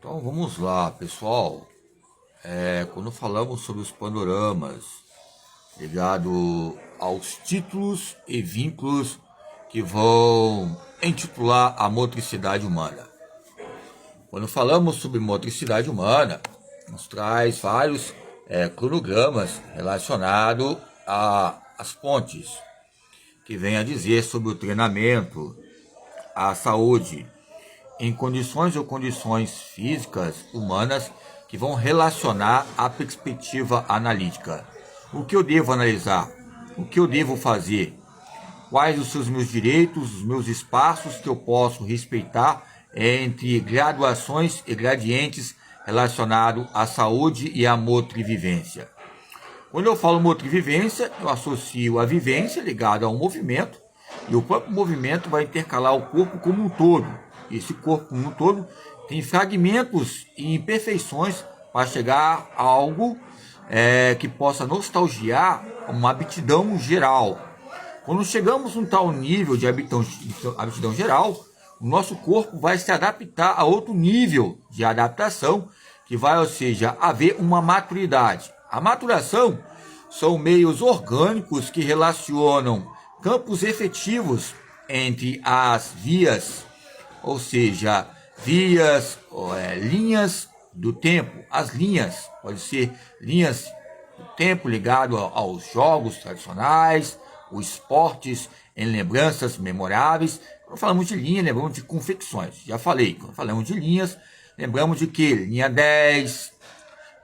Então vamos lá, pessoal. Quando falamos sobre os panoramas ligado aos títulos e vínculos que vão intitular a motricidade humana. Quando falamos sobre motricidade humana, nos traz vários cronogramas relacionados às pontes, que vem a dizer sobre o treinamento, a saúde, em condições ou condições físicas humanas que vão relacionar a perspectiva analítica. O que eu devo analisar? O que eu devo fazer? Quais os seus meus direitos, os meus espaços que eu posso respeitar entre graduações e gradientes relacionados à saúde e à motrivivência. Quando eu falo motrivivência, eu associo a vivência ligada a um movimento, e o próprio movimento vai intercalar o corpo como um todo. Esse corpo como um todo tem fragmentos e imperfeições para chegar a algo que possa nostalgiar uma aptidão geral. Quando chegamos a um tal nível de aptidão geral, o nosso corpo vai se adaptar a outro nível de adaptação, que vai, ou seja, haver uma maturidade. A maturação são meios orgânicos que relacionam campos efetivos entre as vias, ou seja, linhas do tempo. As linhas, pode ser linhas do tempo ligado aos jogos tradicionais, os esportes em lembranças memoráveis. Quando falamos de linha, lembramos de confecções. Já falei, quando falamos de linhas, lembramos de que? Linha 10,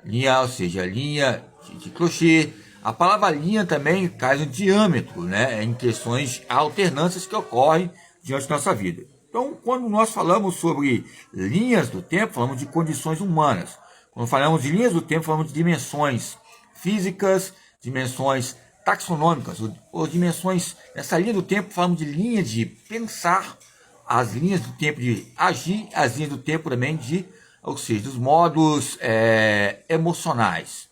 linha, ou seja, linha de crochê. A palavra linha também traz um diâmetro, né, em questões alternâncias que ocorrem diante da nossa vida. Então, quando nós falamos sobre linhas do tempo, falamos de condições humanas. Quando falamos de linhas do tempo, falamos de dimensões físicas, dimensões taxonômicas, ou dimensões, nessa linha do tempo, falamos de linha de pensar, as linhas do tempo de agir, as linhas do tempo também ou seja, dos modos emocionais.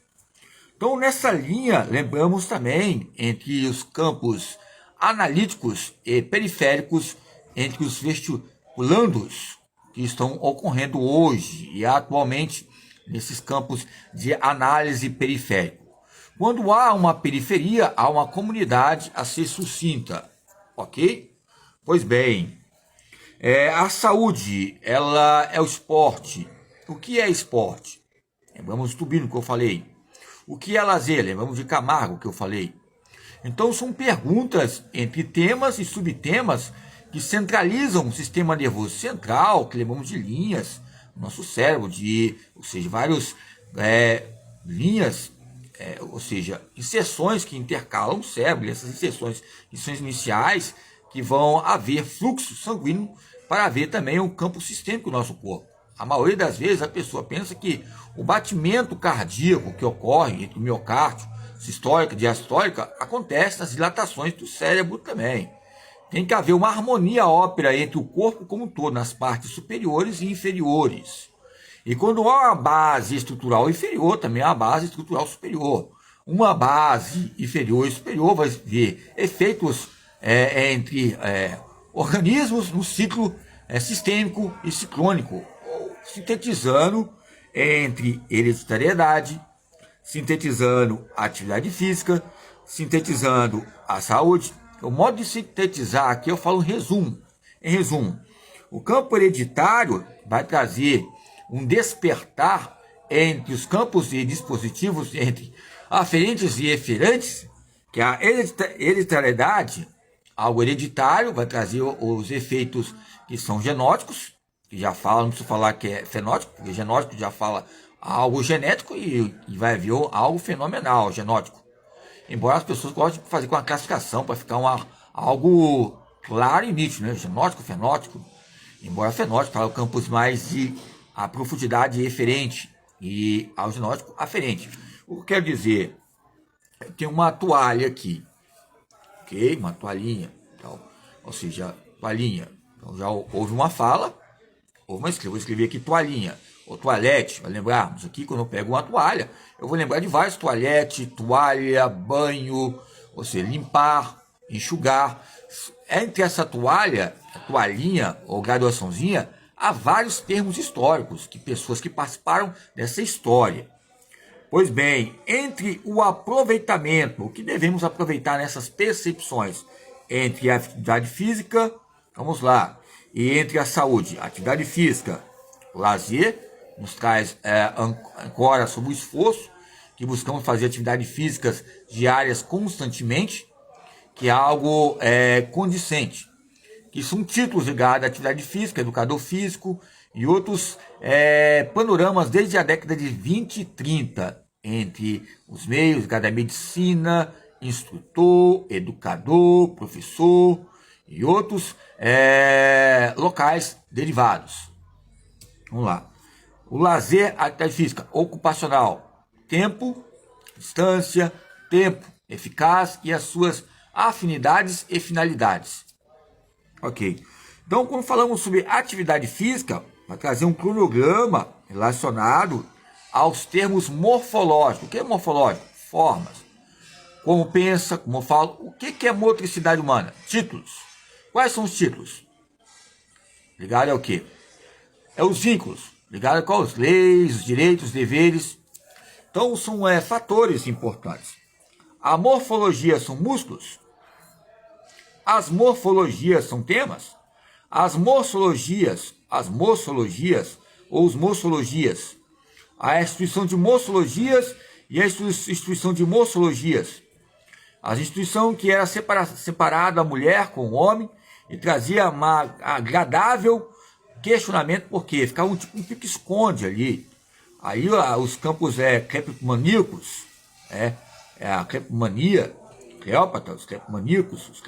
Então, nessa linha, lembramos também entre os campos analíticos e periféricos, entre os vestibulandos que estão ocorrendo hoje e atualmente nesses campos de análise periférico. Quando há uma periferia, há uma comunidade a ser sucinta, ok? Pois bem, a saúde, ela é o esporte. O que é esporte? Lembramos do Tubino que eu falei. O que é lazer? Lembramos de Camargo que eu falei. Então são perguntas entre temas e subtemas que centralizam o sistema nervoso central, que lembramos de linhas, nosso cérebro, ou seja, várias linhas, ou seja, inserções que intercalam o cérebro, e essas inserções iniciais que vão haver fluxo sanguíneo para haver também o campo sistêmico do nosso corpo. A maioria das vezes a pessoa pensa que o batimento cardíaco que ocorre entre o miocárdio, sistólica e diastólica, acontece nas dilatações do cérebro também. Tem que haver uma harmonia ópera entre o corpo como um todo, nas partes superiores e inferiores. E quando há uma base estrutural inferior, também há uma base estrutural superior. Uma base inferior e superior vai ver efeitos entre organismos no ciclo sistêmico e ciclônico, sintetizando entre hereditariedade, sintetizando a atividade física, sintetizando a saúde. O modo de sintetizar aqui eu falo resumo. Em resumo, o campo hereditário vai trazer um despertar entre os campos e dispositivos entre aferentes e eferentes, que a hereditariedade, algo hereditário, vai trazer os efeitos que são genóticos, que já fala, não preciso falar que é fenótipo, porque genótico já fala algo genético e vai haver algo fenomenal, genótico. Embora as pessoas gostem de fazer com a classificação para ficar algo claro e nítido, né? Genótico, fenótipo. Embora fenótico fala o campus mais de a profundidade eferente e ao genótico aferente. O que eu quero dizer? Tem uma toalha aqui, ok? Uma toalhinha, então, ou seja, toalhinha. Então já houve uma fala, vou escrever aqui toalhinha, ou toalete, para lembrarmos aqui, quando eu pego uma toalha, eu vou lembrar de vários toalhete, toalha, banho, ou seja, limpar, enxugar. Entre essa toalhinha ou graduaçãozinha, a vários termos históricos, que pessoas que participaram dessa história. Pois bem, entre o aproveitamento, o que devemos aproveitar nessas percepções, entre a atividade física, vamos lá, e entre a saúde, a atividade física, o lazer, nos traz ancora sobre o esforço, que buscamos fazer atividades físicas diárias constantemente, que é algo condizente, que são títulos ligados à atividade física, educador físico e outros panoramas desde a década de 20 e 30, entre os meios ligados à medicina, instrutor, educador, professor e outros locais derivados. Vamos lá. O lazer, a atividade física ocupacional, tempo, distância, tempo eficaz e as suas afinidades e finalidades. Ok. Então, quando falamos sobre atividade física, vai trazer um cronograma relacionado aos termos morfológicos. O que é morfológico? Formas. Como pensa, como fala. O que é motricidade humana? Títulos. Quais são os títulos? Ligado ao quê? É os vínculos. Ligado com as leis, os direitos, os deveres. Então, são fatores importantes. A morfologia são músculos. As morfologias são temas. As mossologias ou os mossologias. A instituição de mossologias e a instituição de mossologias. A instituição que era separada a mulher com o homem e trazia um agradável questionamento, porque ficava um pique-esconde ali. Aí os campos cleptomaníacos, a cleptomania, Cleópatas, os cleptomaníacos, os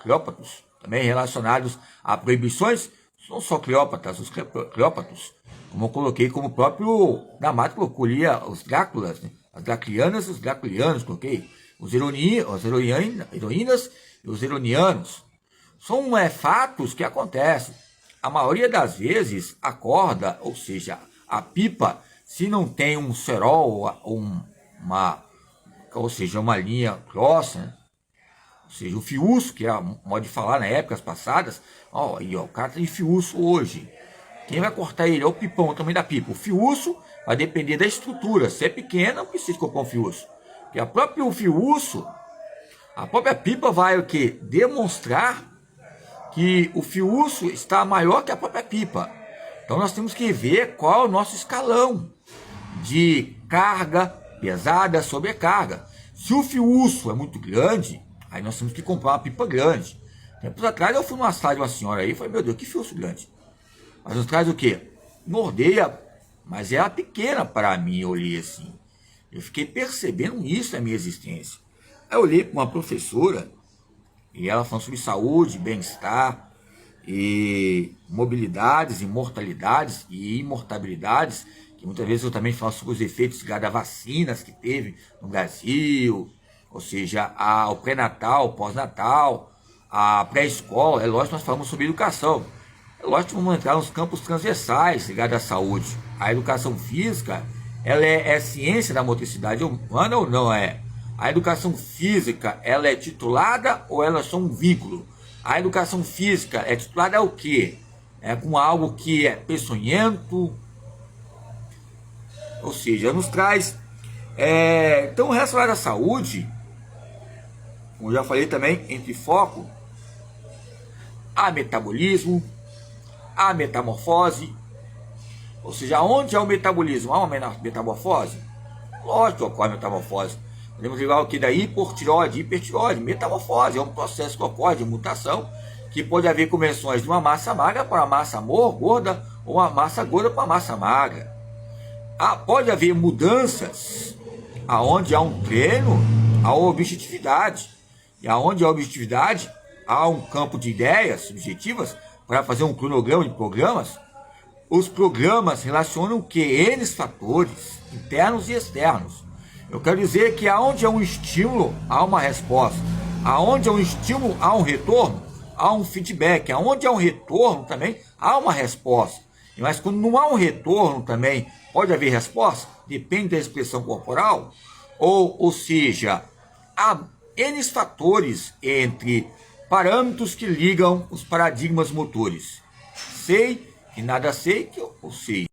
Cleópatos, também relacionados a proibições, não só Cleópatas, os Cleópatos, como eu coloquei, como o próprio Damásio colocou ali os Dráculas, né? As Draclianas e os Draculianos, coloquei, as heroínas e os heronianos. São fatos que acontecem. A maioria das vezes a corda, ou seja, a pipa, se não tem um cerol ou seja, uma linha grossa, né? Ou seja, o fiúço, que é a modo de falar na épocas passadas, o cara tem fiúço hoje. Quem vai cortar ele é o pipão, o tamanho da pipa. O fiúço vai depender da estrutura. Se é pequeno, não precisa comprar um fiúço. Porque a própria pipa vai o quê? Demonstrar que o fiúço está maior que a própria pipa. Então nós temos que ver qual é o nosso escalão de carga pesada, sobrecarga. Se o fiúço é muito grande, aí nós temos que comprar uma pipa grande. Tempos atrás eu fui numa sala de uma senhora aí e falei, meu Deus, que fiúço grande. Mas nos traz o quê? Nordeia, mas era pequena para mim, eu olhei assim. Eu fiquei percebendo isso na minha existência. Aí eu olhei para uma professora, e ela falando sobre saúde, bem-estar, e mobilidades, imortalidades e imortabilidades, que muitas vezes eu também falo sobre os efeitos ligados a vacinas que teve no Brasil, ou seja, o pré-natal, o pós-natal, a pré-escola. É lógico que nós falamos sobre educação. É lógico que vamos entrar nos campos transversais ligados à saúde. A educação física, ela é ciência da motricidade humana ou não é? A educação física, ela é titulada ou ela é só um vínculo? A educação física é titulada ao quê? É com algo que é peçonhento, ou seja, nos traz... então, o resto da saúde, como já falei também, entre foco, a metabolismo, a metamorfose, ou seja, onde há o metabolismo, há uma metamorfose? Lógico que ocorre metamorfose. Podemos ligar o que da hipotireoide, hipertireoide, metamorfose, é um processo que ocorre de mutação, que pode haver conversões de uma massa magra para uma massa gorda, ou uma massa gorda para uma massa magra. Pode haver mudanças aonde há um treino, há objetividade. E aonde há objetividade, há um campo de ideias subjetivas para fazer um cronograma de programas. Os programas relacionam o que? N fatores, internos e externos. Eu quero dizer que aonde há um estímulo, há uma resposta. Aonde há um estímulo, há um retorno, há um feedback. Aonde há um retorno também, há uma resposta. Mas quando não há um retorno também, pode haver resposta? Depende da expressão corporal. Ou seja, há N fatores entre parâmetros que ligam os paradigmas motores. Sei que nada sei que eu sei.